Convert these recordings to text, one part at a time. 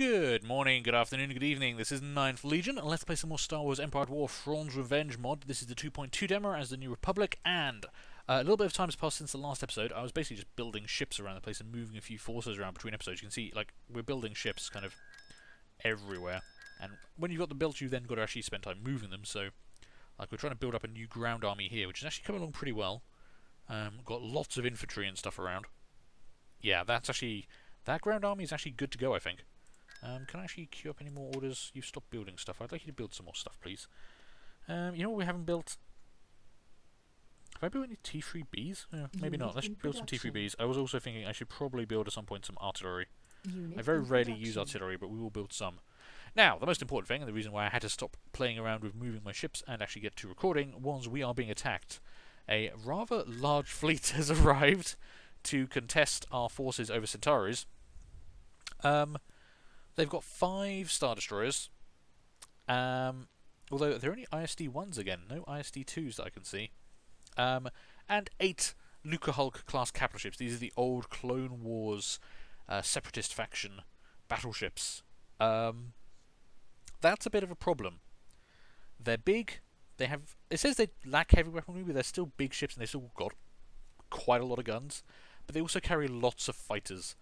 Good morning, good afternoon, good evening. This is Ninth Legion, and let's play some more Star Wars Empire at War Thrawn's Revenge mod. This is the 2.2 demo as the New Republic, and a little bit of time has passed since the last episode. I was basically just building ships around the place and moving a few forces around between episodes. You can see, like, we're building ships kind of everywhere. And when you've got them built, you've then got to actually spend time moving them. So, like, we're trying to build up a new ground army here, which is actually coming along pretty well. Got lots of infantry and stuff around. Yeah, that's actually... that ground army is actually good to go, I think. Can I actually queue up any more orders? You've stopped building stuff. I'd like you to build some more stuff, please. You know what we haven't built? Have I built any T3Bs? Maybe not. Let's build some T3Bs. I was also thinking I should probably build at some point some artillery. I very rarely use artillery, but we will build some. Now, the most important thing, and the reason why I had to stop playing around with moving my ships and actually get to recording, was we are being attacked. A rather large fleet has arrived to contest our forces over Centauris. They've got 5 Star Destroyers, although they're only ISD-1s again, no ISD-2s that I can see, and 8 Lucahulk class capital ships. These are the old Clone Wars separatist faction battleships. That's a bit of a problem. They're big, they have... it says they lack heavy weaponry, but they're still big ships and they've still got quite a lot of guns, but they also carry lots of fighters.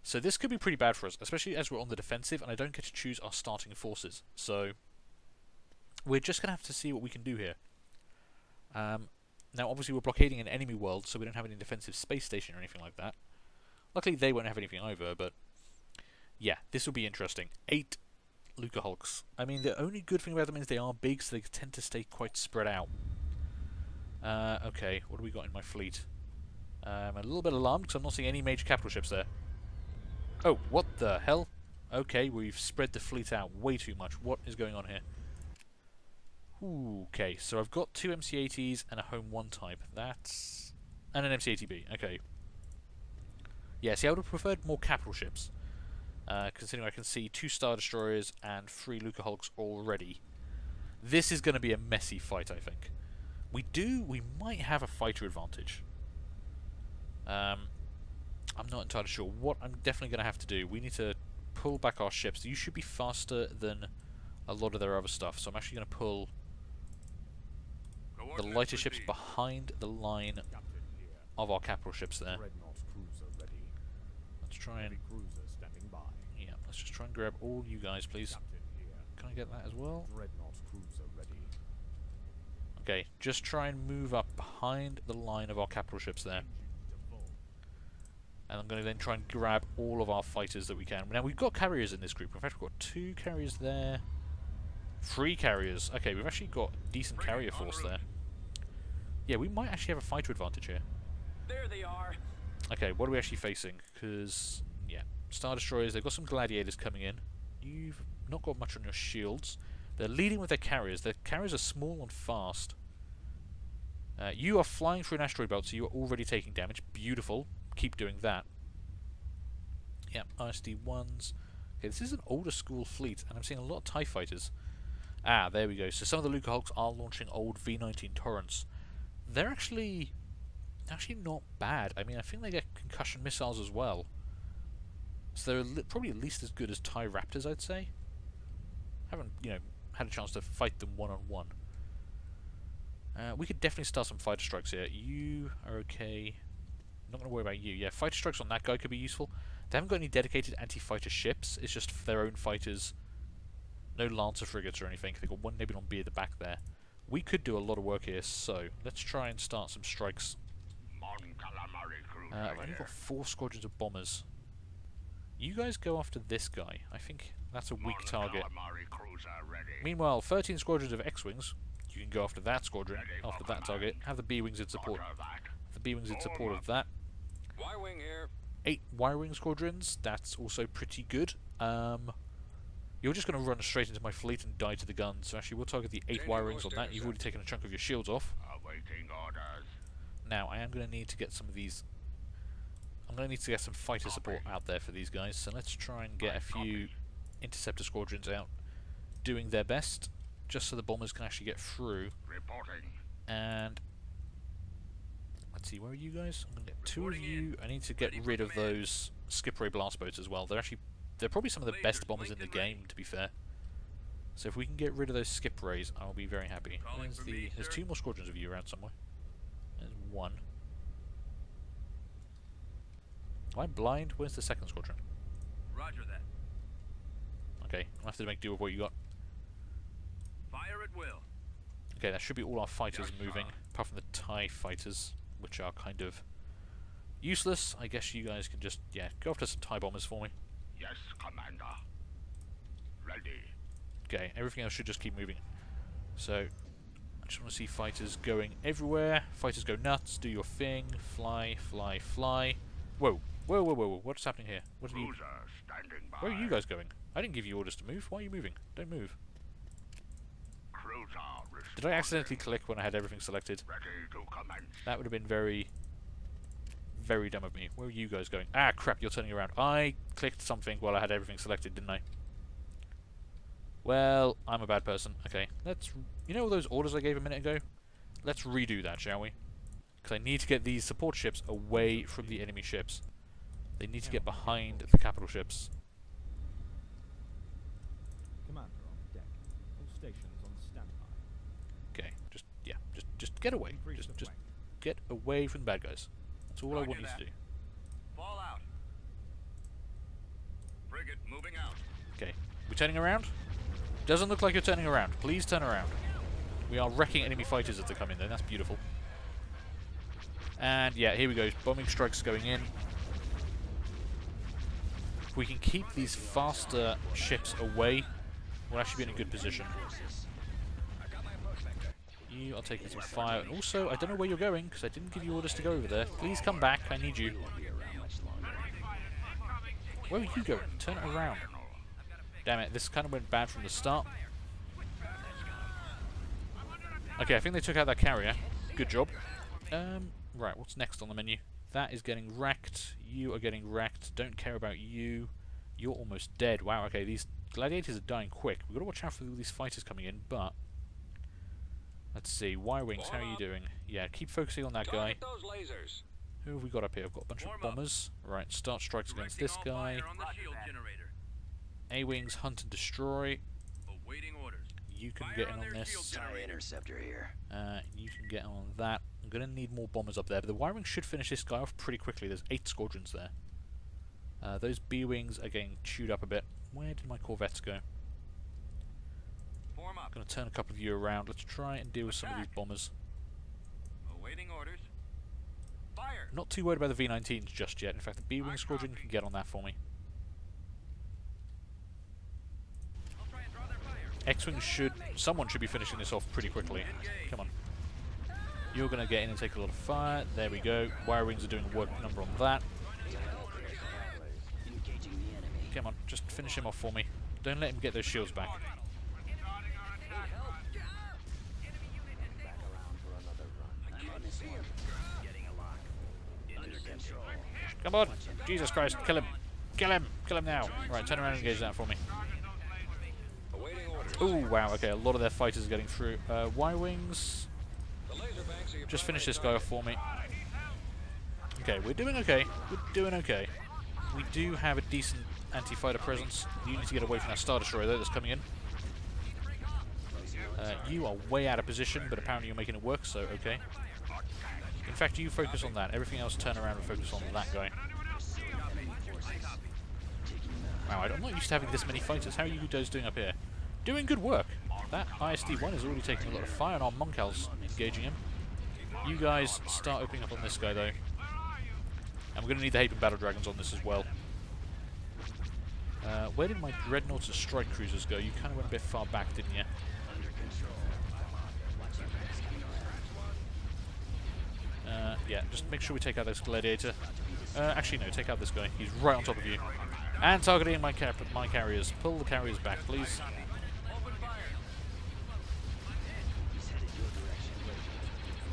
So this could be pretty bad for us, especially as we're on the defensive and I don't get to choose our starting forces. So we're just going to have to see what we can do here. Now obviously we're blockading an enemy world, so we don't have any defensive space station or anything like that. Luckily they won't have anything either, but yeah, this will be interesting. 8 Lucahulks. I mean, the only good thing about them is they are big, so they tend to stay quite spread out. Okay, what do we got in my fleet? I'm a little bit alarmed because I'm not seeing any major capital ships there. Oh, what the hell? Okay, we've spread the fleet out way too much. What is going on here? Ooh, okay, so I've got 2 MC-80s and a Home 1 type. That's... and an MC-80B. Okay. Yeah, see, I would have preferred more capital ships. Considering I can see 2 Star Destroyers and 3 Lucahulks already. This is going to be a messy fight, I think. We might have a fighter advantage. I'm not entirely sure. What I'm definitely going to have to do, we need to pull back our ships. You should be faster than a lot of their other stuff, so I'm actually going to pull the lighter ships behind the line of our capital ships there. Let's try and... yeah, let's just try and grab all you guys, please. Can I get that as well? Okay, just try and move up behind the line of our capital ships there. And I'm going to then try and grab all of our fighters that we can. Now, we've got carriers in this group. In fact, we've got 2 carriers there. 3 carriers. Okay, we've actually got a decent carrier force there. Yeah, we might actually have a fighter advantage here. There they are. Okay, what are we actually facing? Because, yeah, Star Destroyers, they've got some gladiators coming in. You've not got much on your shields. They're leading with their carriers. Their carriers are small and fast. You are flying through an asteroid belt, so you are already taking damage. Beautiful. Keep doing that. Yeah, ISD-1s. Okay, this is an older school fleet, and I'm seeing a lot of TIE fighters. Ah, there we go. So some of the Lucahulks are launching old V-19 Torrents. They're actually not bad. I mean, I think they get concussion missiles as well. So they're probably at least as good as TIE Raptors, I'd say. Haven't, you know, had a chance to fight them one-on-one. We could definitely start some fighter strikes here. You are okay. Not going to worry about you. Yeah, fighter strikes on that guy could be useful. They haven't got any dedicated anti-fighter ships. It's just their own fighters. No Lancer frigates or anything. They've got 1 Nebulon B at the back there. We could do a lot of work here, so let's try and start some strikes. I've only got 4 squadrons of bombers. You guys go after this guy. I think that's a weak target. Meanwhile, 13 squadrons of X-Wings. You can go after that squadron, after that target. Have the B-Wings in support. The B-Wings in support of that. Y-wing here. 8 Y-wing squadrons. That's also pretty good. You're just going to run straight into my fleet and die to the guns. So actually, we'll target the 8 Y-wings on that. You've already taken a chunk of your shields off. Now, I am going to need to get some of these... I'm going to need to get some fighter support out there for these guys. So let's try and get a few interceptor squadrons out doing their best, just so the bombers can actually get through. And... let's see, where are you guys? I'm going to get 2 of you. I need to get rid of those skip ray blast boats as well. They're actually they're probably some of the best bombers in the game, to be fair. So if we can get rid of those skip rays, I'll be very happy. There's 2 more squadrons of you around somewhere. There's 1. Am I blind? Where's the second squadron? Roger that. Okay, I'll have to make do with what you got. Fire at will. Okay, that should be all our fighters moving, apart from the TIE fighters, which are kind of useless. I guess you guys can just, yeah, go after some TIE bombers for me. Yes, Commander. Ready. Okay, everything else should just keep moving. So, I just want to see fighters going everywhere. Fighters go nuts, do your thing, fly, fly, fly. Whoa, whoa, whoa, whoa, whoa. What's happening here? What are you? Cruiser standing by. Where are you guys going? I didn't give you orders to move. Why are you moving? Don't move. Cruiser Did I accidentally click when I had everything selected? ready to commence. That would have been very, very dumb of me. Where are you guys going? Ah, crap, you're turning around. I clicked something while I had everything selected, didn't I? Well, I'm a bad person. Okay, let's... You know all those orders I gave a minute ago? Let's redo that, shall we? Because I need to get these support ships away from the enemy ships. They need to get behind the capital ships. Commander on deck. All stations on standby. Okay, just get away. Increase Just the flank. get away from the bad guys. That's all I want you to do. Fall out. Frigate moving out. Okay, we turning around? Doesn't look like you're turning around. Please turn around. We are wrecking enemy fighters as they come in there. That's beautiful. And yeah, here we go. Bombing strikes going in. If we can keep these faster ships away, we'll actually be in a good position. You are taking some fire. And also, I don't know where you're going, because I didn't give you orders to go over there. Please come back. I need you. Where are you going? Turn it around. Damn it, this kind of went bad from the start. Okay, I think they took out that carrier. Good job. Right, what's next on the menu? That is getting wrecked. You are getting wrecked. Don't care about you. You're almost dead. Wow, okay, these gladiators are dying quick. We've got to watch out for all these fighters coming in, but... Let's see, Y-Wings, how are you doing? Yeah, keep focusing on that guy. Target those lasers. Who have we got up here? I've got a bunch of Warm up. bombers. Right, start strikes against Directing this all guy. fire on the shield generator. A-Wings, hunt and destroy. Awaiting orders. You can Fire get in on on their this. shield generator. Interceptor here. You can get on that. I'm going to need more bombers up there, but the Y-Wings should finish this guy off pretty quickly. There's 8 squadrons there. Those B-Wings are getting chewed up a bit. Where did my corvettes go? Form I'm up. going to turn a couple of you around. Let's try and deal with some of these bombers. Awaiting orders. Fire. I'm not too worried about the V-19s just yet. In fact, the B-Wing squadron can get on that for me. I'll try and draw their fire. X-Wing should... Someone should be finishing this off pretty quickly. Come on. You're going to get in and take a lot of fire. There we go. Y-Wings are doing a work number on that. Engaging the enemy. Come on, just finish him off for me. Don't let him get those shields back. Back around for another run. I'm on this one. Getting a lock. Under control. Come on! Jesus Christ, kill him! Kill him! Kill him now! Right, turn around and engage that for me. Awaiting orders. Ooh, wow, okay, a lot of their fighters are getting through. Y-Wings, The laser banks are your just finish this guy primary off for me. Okay, we're doing okay. We're doing okay. We do have a decent anti-fighter presence. You need to get away from that Star Destroyer though that's coming in. You are way out of position, but apparently you're making it work, so okay. In fact, you focus on that. Everything else turn around and focus on that guy. Wow, I'm not used to having this many fighters. How are you guys doing up here? Doing good work. That ISD-1 is already taking a lot of fire, and our Monkal's engaging him. You guys start opening up on this guy, though. And we're going to need the Haven Battle Dragons on this as well. Where did my Dreadnoughts and Strike Cruisers go? You kind of went a bit far back, didn't you? Yeah, just make sure we take out this Gladiator. Actually, no, take out this guy. He's right on top of you. And targeting my carriers. Pull the carriers back, please. Open fire. He's headed your direction.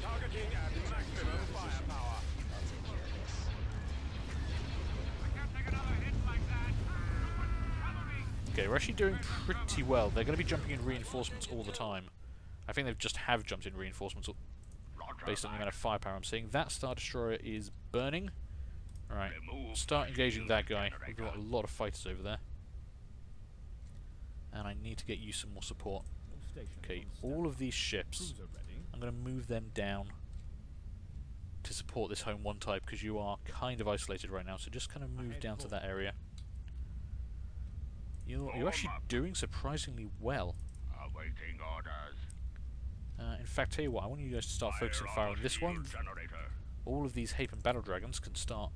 Targeting at maximum firepower. I'll take care of this. Okay, we're actually doing pretty well. They're going to be jumping in reinforcements all the time. I think they just have jumped in reinforcements based on the amount of firepower I'm seeing. That Star Destroyer is burning. Alright, start engaging that guy. We've got a lot of fighters over there. And I need to get you some more support. All stations Okay, on all standby. of these ships, Cruiser ready. I'm going to move them down to support this home 1 type, because you are kind of isolated right now, so just kind of move down to that area. You're actually doing surprisingly well. Awaiting orders. In fact, tell you what, I want you guys to start focusing fire on this one. Generator. All of these Hapen battle dragons can start,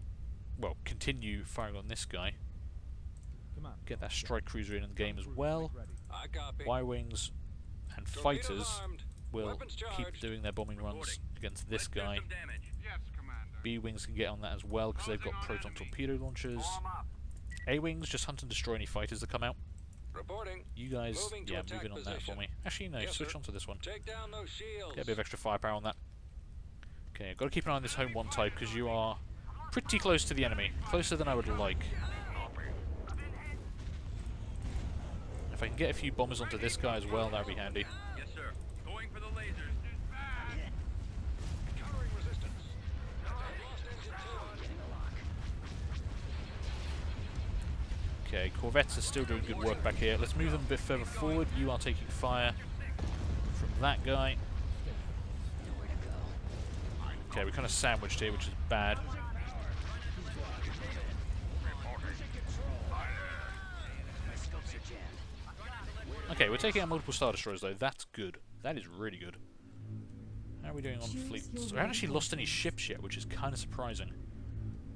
well, continue firing on this guy. Command. Get that strike cruiser in the game as well. Ready. I copy. Y-wings and Torpedoes fighters armed. will Weapons keep charged. doing their bombing runs against this guy. Yes, Commander. B-wings can get on that as well because they've got proton torpedo launchers. A-wings just hunt and destroy any fighters that come out. Reporting. You guys, Moving to yeah, attack move in on that for position. me. Actually, no, Yes, switch sir. onto this one. Take down those shields. Get a bit of extra firepower on that. Okay, I've got to keep an eye on this home 1 type because you are pretty close to the enemy. Closer than I would like. If I can get a few bombers onto this guy as well, that would be handy. Yes, sir. Going for the lasers. Countering resistance. I've lost engine 2. Okay, corvettes are still doing good work back here. Let's move them a bit further forward. You are taking fire from that guy. Okay, we're kind of sandwiched here, which is bad. Okay, we're taking out multiple Star Destroyers though. That's good. That is really good. How are we doing on fleets? We haven't actually lost any ships yet, which is kind of surprising.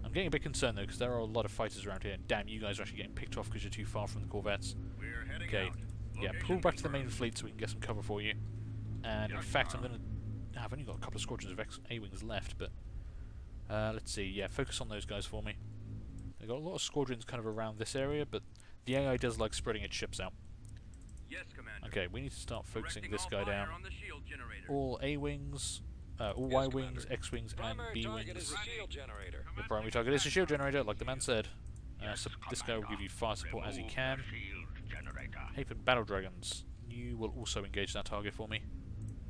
I'm getting a bit concerned though, because there are a lot of fighters around here. And damn, you guys are actually getting picked off because you're too far from the corvettes. We're heading Okay, out. yeah, Location pull back to the main confirmed. fleet so we can get some cover for you. And in fact, I'm going to... I've only got a couple of squadrons of A-wings left, but... let's see, yeah, focus on those guys for me. They've got a lot of squadrons kind of around this area, but the AI does like spreading its ships out. Yes, Commander. Okay, we need to start focusing Directing this all guy fire down. on the shield generator. All A-wings, all Yes, Y-wings, Commander. X-wings, and Primary target is B-wings. the shield generator. The primary target is a shield generator, like the man said. So this guy will give you fire support as he Remove can. the shield generator. Hapen battle dragons. You will also engage that target for me.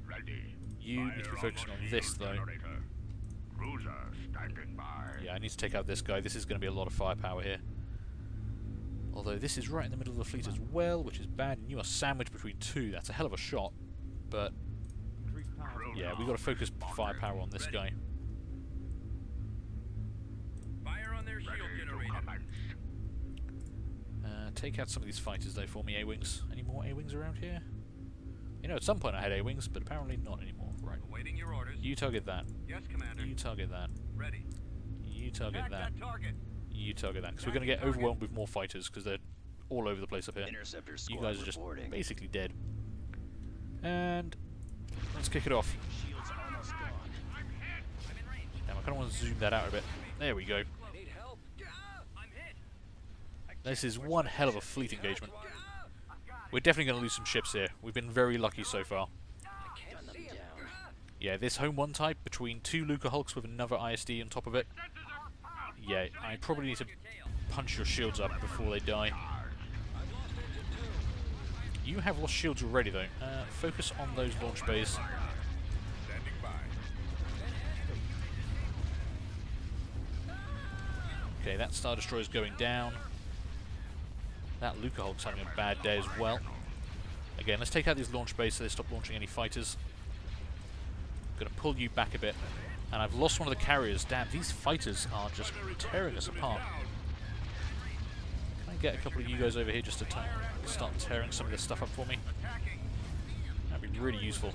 Ready. You need to be Fire focusing the on this shield though. generator. Cruiser standing by. Yeah, I need to take out this guy. This is going to be a lot of firepower here. Although this is right in the middle of the fleet as well, which is bad. And you are sandwiched between two. That's a hell of a shot. But Increase power. yeah, we've got to focus firepower on this guy. Fire on their shield Ready to generator. commence. Take out some of these fighters though for me, A-wings. Any more A-wings around here? You know, at some point I had A-wings, but apparently not anymore. Right. Awaiting your orders. You target that. Yes, Commander. You target that. Ready. You target Attack that. that target. You target that. Because we're going to get overwhelmed with more fighters because they're all over the place up here. Interceptor You squad guys are just reporting. basically dead. And let's kick it off. Shields almost gone. Damn, I kind of want to zoom that out a bit. There we go. Need help? I'm hit. This is one hell of a fleet engagement. We're definitely going to lose some ships here. We've been very lucky so far. Gun them down. Yeah, this home 1 type between 2 Luca Hulks with another ISD on top of it. Yeah, I probably need to punch your shields up before they die. You have lost shields already though. Focus on those launch bays. Standing by. Okay, that Star Destroyer is going down. That Luca Hulk's having a bad day as well. Again, let's take out these launch bays so they stop launching any fighters. I'm going to pull you back a bit. And I've lost one of the carriers. Damn, these fighters are just tearing us apart. Can I get a couple of you guys over here just to start tearing some of this stuff up for me? That'd be really useful.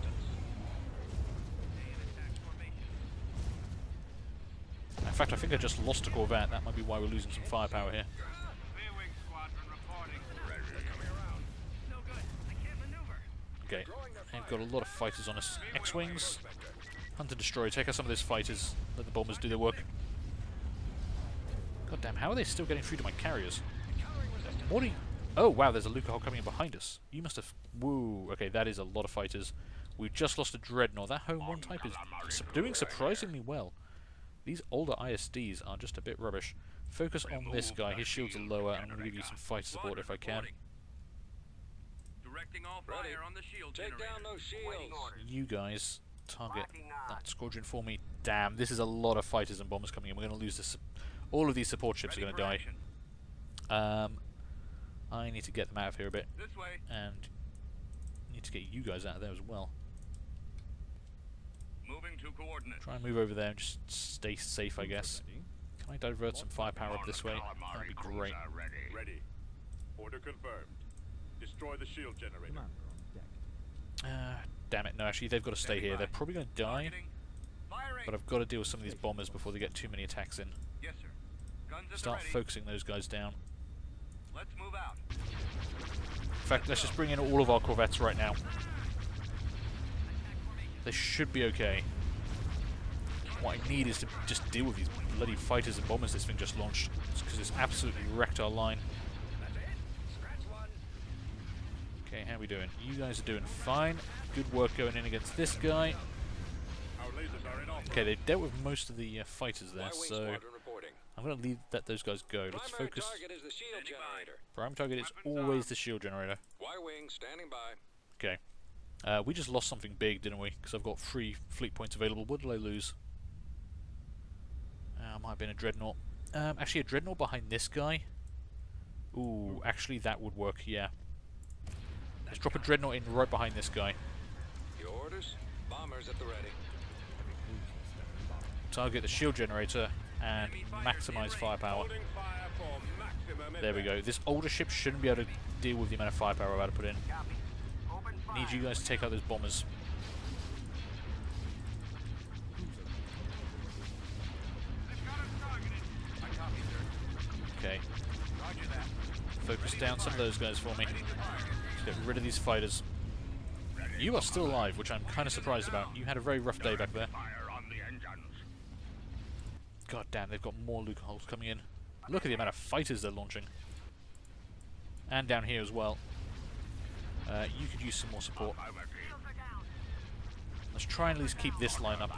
In fact, I think I just lost a Corvette. That might be why we're losing some firepower here. B-wing squadron reporting. No good. I can't maneuver. Okay, I've got a lot of fighters on us. X-Wings, hunt and destroy. Take out some of those fighters. Let the bombers do their work. God damn, how are they still getting through to my carriers? What are you... Oh, wow, there's a Luca Hulk coming in behind us. You must have... Woo, okay, that is a lot of fighters. We've just lost a Dreadnought. That home 1 type is doing surprisingly well. These older ISDs are just a bit rubbish. Focus on this guy. His shields are lower. I'm going to give you some fighter support if I can. Directing all Ready. fire on the shield Take generator. down those shields. You guys target that squadron for me. Damn, this is a lot of fighters and bombers coming in. We're going to lose this. All of these support ships are Ready going to for die. action. I need to get them out of here a bit, This way. and need to get you guys out of there as well. Moving to coordinates. Try and move over there and just stay safe, I guess. Can I divert some firepower up this way? That'd be great. Ready. Order confirmed. Destroy the shield generator. Commander on deck. Damn it, no, actually they've got to stay here. They're probably going to die, Targeting. Firing. but I've got to deal with some of these bombers before they get too many attacks in. Yes, sir. Guns at the Start ready. focusing those guys down. Let's move out. In fact, let's just bring in all of our corvettes right now. They should be okay. What I need is to just deal with these bloody fighters and bombers this thing just launched, because it's absolutely wrecked our line. Okay, how are we doing? You guys are doing fine. Good work going in against this guy. Our lasers are in off. Okay, they've dealt with most of the fighters there, Y-wing so squadron reporting. I'm going to let those guys go. Let's Primary focus. target is the shield generator. Prime target is always the shield generator. Y-wing standing by. Okay. We just lost something big, didn't we? Because I've got 3 fleet points available. What did I lose? Might have been a dreadnought. Actually, a dreadnought behind this guy. Ooh, actually that would work, yeah. Let's drop a dreadnought in right behind this guy. Your orders? Bombers at the ready. Target the shield generator and maximize firepower. Holding fire for maximum There we go. This older ship shouldn't be able to deal with the amount of firepower I'm about to put in. Need you guys to take out those bombers. Okay. Focus down some of those guys for me. Let's get rid of these fighters. You are still alive, which I'm kind of surprised about. You had a very rough day back there. Fire on the engines. God damn, they've got more loopholes coming in. Look at the amount of fighters they're launching. And down here as well. You could use some more support. Let's try and at least keep this line up.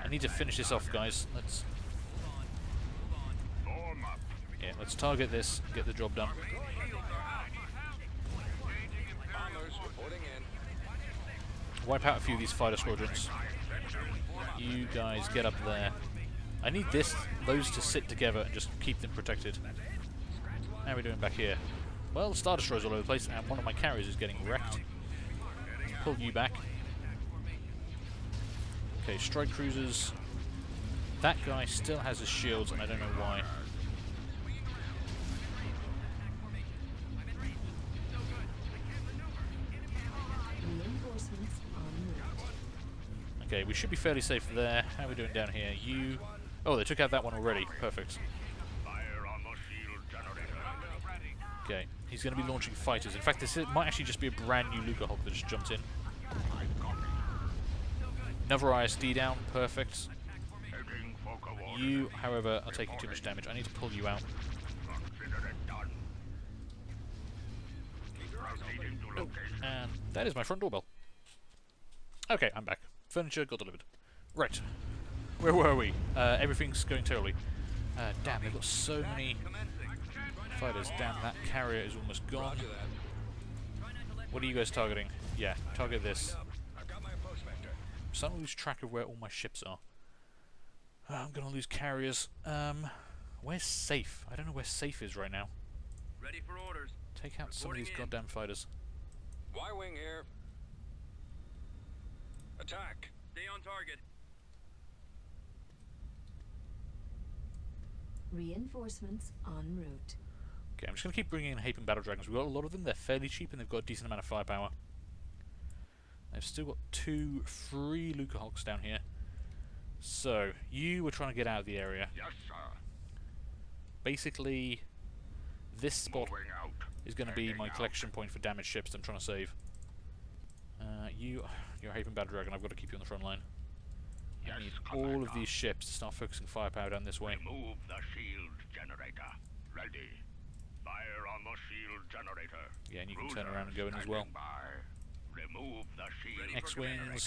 I need to finish this off, guys. Form up. Yeah, let's target this, get the job done. Bombers reporting in. Wipe out a few of these fighter squadrons. You guys get up there. I need those to sit together and just keep them protected. How are we doing back here? Well, Star Destroyers all over the place, and one of my carriers is getting wrecked. Let's pull you back. Okay, strike cruisers. That guy still has his shields, and I don't know why. Reinforcements en route. Okay, we should be fairly safe there. How are we doing down here? You... Oh, they took out that one already. Perfect. Fire on the shield generator. Okay, he's going to be launching fighters. In fact, this might actually just be a brand new Lucahawk that just jumped in. Another ISD down. Perfect. Taking for coordinates. You, however, are taking too much damage. I need to pull you out. Consider it done. Proceeding to location. And that is my front doorbell. Okay, I'm back. Furniture got delivered. Right. Where were we? Everything's going terribly. Damn, they've got so many fighters. Damn, that carrier is almost gone. Roger that. What are you guys targeting? Yeah, target this. I've got my approach vector. I'm starting to lose track of where all my ships are. I'm gonna lose carriers. Where's safe? I don't know where safe is right now. Ready for orders. Take out some of these Reporting in. goddamn fighters. Y-wing here. Attack. Stay on target. Reinforcements en route. Okay, I'm just gonna keep bringing in Hapen Battle Dragons. We've got a lot of them. They're fairly cheap and they've got a decent amount of firepower. I've still got 2 free Lucahawks down here. So, you were trying to get out of the area. Yes, sir. Basically, this spot Moving out. is going to be Heading my out. collection point for damaged ships that I'm trying to save. You're Haven Battle Dragon. I've got to keep you on the front line. Yes, I need Commander. all of these ships to start focusing firepower down this way. Remove the shield generator. Ready. Fire on the shield generator. Yeah, and you can Cruiser turn around and go in as well. standing by. Remove the shield X-Wings, generator.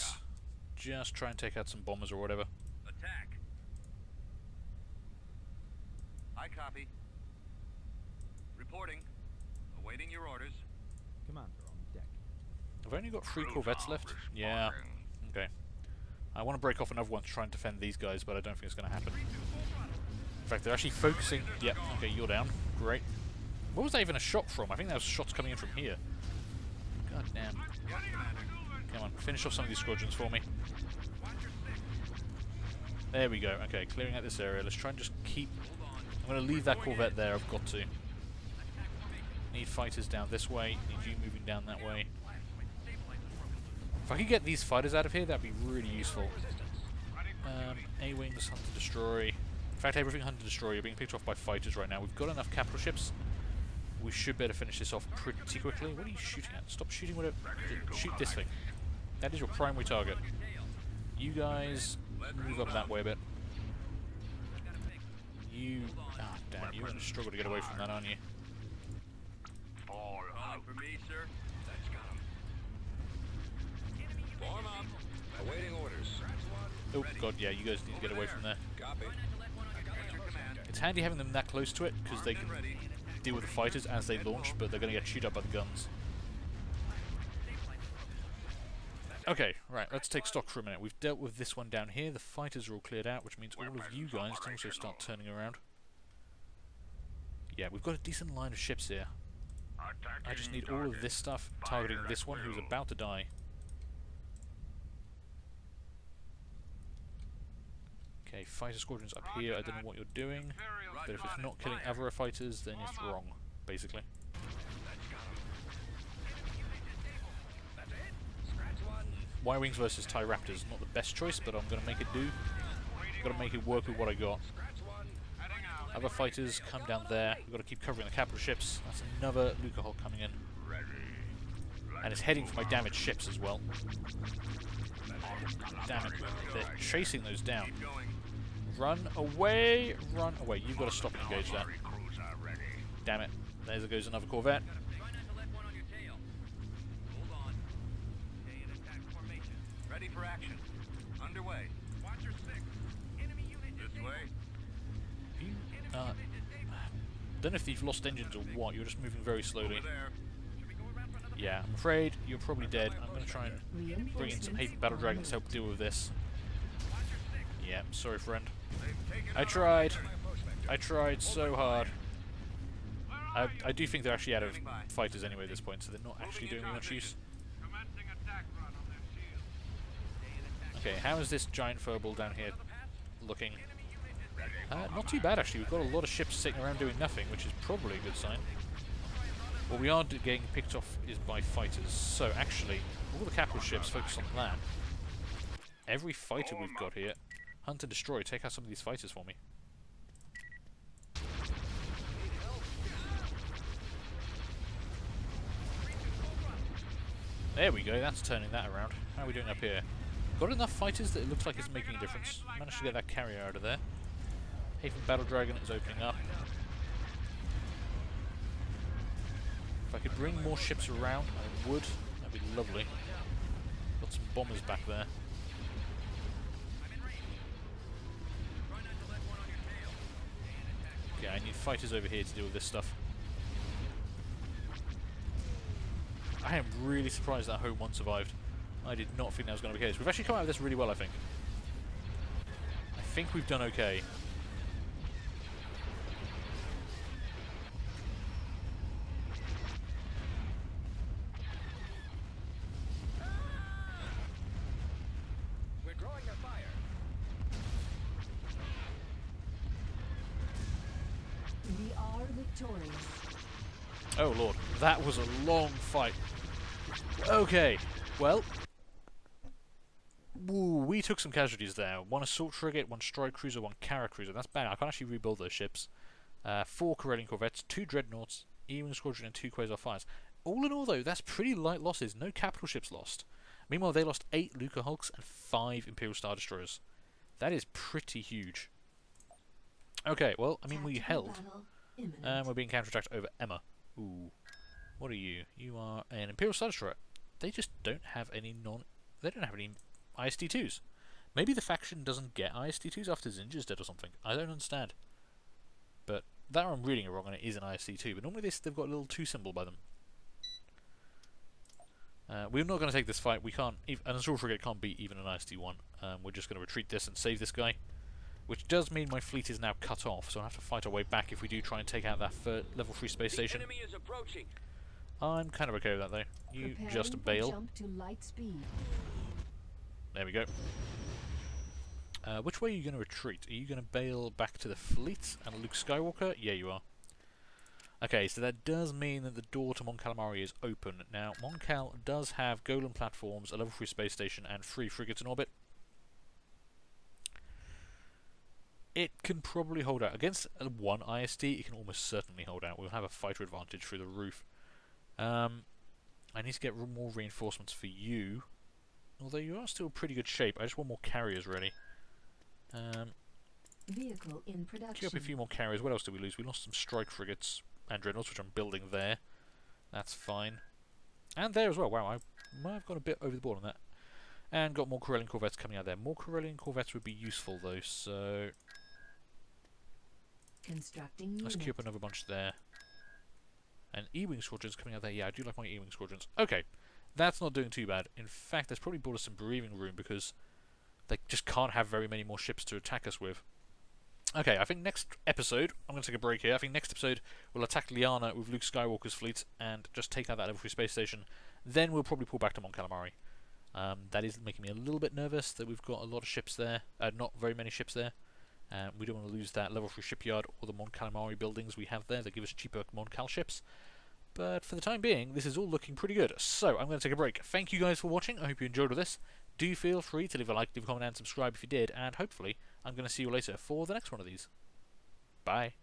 just try and take out some bombers or whatever. Attack. I copy. Reporting. Awaiting your orders. Commander on deck. I've only got 3 Cruiser corvettes left. Yeah, responding. okay. I want to break off another one to try and defend these guys, but I don't think it's going to happen. In fact, they're actually focusing... Yep, okay, you're down. Great. Where was that even a shot from? I think that was shots coming in from here. God damn. Come on, finish off some of these squadrons for me. There we go. Okay, clearing out this area. Let's try and just keep... I'm going to leave that Corvette there. I've got to. Need fighters down this way. Need you moving down that way. If I could get these fighters out of here, that'd be really useful. A-Wings, Hunt to Destroy. In fact, everything Hunt to Destroy are being picked off by fighters right now. We've got enough capital ships. We should better finish this off pretty quickly. What are you shooting at? Stop shooting whatever. Shoot this thing. That is your primary target. You guys move up that way a bit. You... Ah, damn, you're going to struggle to get away from that, aren't you? All out. For me, sir. That's got him. Form up. Awaiting orders. Oh, God, yeah, you guys need to get away from there. Copy. It's handy having them that close to it, because they can deal with the fighters as they launch, but they're going to get chewed up by the guns. Okay, right, let's take stock for a minute. We've dealt with this one down here. The fighters are all cleared out, which means all of you guys can also start turning around. Yeah, we've got a decent line of ships here. I just need all of this stuff targeting this one who's about to die. Okay, fighter squadrons up here. I don't know what you're doing, but if it's not killing Avara fighters, then it's wrong, basically. Y-Wings versus TIE Raptors, not the best choice, but I'm going to make it do. I've got to make it work with what I got. Other fighters come down there. We've got to keep covering the capital ships. That's another Lucahulk coming in. And it's heading for my damaged ships as well. Damn it. They're chasing those down. Run away! Run away. You've got to stop and engage that. Damn it. There goes another Corvette. Ready for action. Underway. Watch your six. Enemy unit this way. Don't know if you've lost engines or what. You're just moving very slowly. There. Yeah, I'm afraid you're probably dead. I'm going to try and bring in some Haven Battle Dragons to help deal with this. Yeah, sorry friend. I tried so hard. I do think they're actually out of fighters anyway at this point, so they're not actually doing much use. Okay, how is this giant furball down here looking? Not too bad actually. We've got a lot of ships sitting around doing nothing, which is probably a good sign. What we are getting picked off is by fighters. So actually, all the capital ships focus on land. Every fighter we've got here, hunt and destroy. Take out some of these fighters for me. There we go. That's turning that around. How are we doing up here? Got enough fighters that it looks like it's making a difference. Managed to get that carrier out of there. Haven Battle Dragon is opening up. If I could bring more ships around, I would. That'd be lovely. Got some bombers back there. Okay, I need fighters over here to deal with this stuff. I am really surprised that Home 1 survived. I did not think that was going to be the case. We've actually come out of this really well, I think. I think we've done okay. We're drawing their fire. We are victorious. Oh lord, that was a long fight. Okay, well, we took some casualties there. One assault frigate, one strike cruiser, one carrier cruiser. That's bad. I can't actually rebuild those ships. 4 Corellian corvettes, 2 dreadnoughts, E-wing squadron, and 2 quasar fighters. All in all, though, that's pretty light losses. No capital ships lost. Meanwhile, they lost 8 Lucahulks and 5 Imperial Star Destroyers. That is pretty huge. Okay, well, I mean, we held. We're being counterattacked over Emma. Ooh. What are you? You are an Imperial Star Destroyer. They just don't have any They don't have any IST-2s. Maybe the faction doesn't get IST-2s after Zinja's dead or something. I don't understand. But that I'm reading it wrong and it is an IST-2. But normally they've got a little 2 symbol by them. We're not going to take this fight. We can't. An assault frigate can't beat even an IST-1. We're just going to retreat this and save this guy. which does mean my fleet is now cut off, so I'll have to fight our way back if we do try and take out that level 3 space station. Enemy is approaching. I'm kind of okay with that though. You Preparing just for bail. jump to light speed. There we go. Which way are you going to retreat? Are you going to bail back to the fleet and Luke Skywalker? Yeah, you are. Okay, so that does mean that the door to Mon Calamari is open. Now, Mon Cal does have Golan platforms, a level 3 space station, and 3 frigates in orbit. It can probably hold out. Against one ISD, it can almost certainly hold out. We'll have a fighter advantage through the roof. I need to get more reinforcements for you. Although you are still in pretty good shape. I just want more carriers ready. Vehicle in Queue up production. a few more carriers. What else did we lose? We lost some strike frigates and dreadnoughts, which I'm building there. That's fine. And there as well. Wow, I might have gone a bit over the board on that. And got more Corellian corvettes coming out there. More Corellian corvettes would be useful though, so Constructing let's queue unit. up another bunch there. And E-Wing squadrons coming out there. Yeah, I do like my E-Wing squadrons. Okay, that's not doing too bad. In fact, that's probably bought us some breathing room because they just can't have very many more ships to attack us with. Okay, I think next episode, I'm going to take a break here. I think next episode we'll attack Liana with Luke Skywalker's fleet and just take out that level 3 space station. Then we'll probably pull back to Mon Calamari. That is making me a little bit nervous that we've got a lot of ships there. Not very many ships there. We don't want to lose that level 3 shipyard or the Mon Calamari buildings we have there that give us cheaper Mon Cal ships. But for the time being, this is all looking pretty good. So, I'm going to take a break. Thank you guys for watching. I hope you enjoyed all this. Do feel free to leave a like, leave a comment and subscribe if you did. And hopefully, I'm going to see you later for the next one of these. Bye.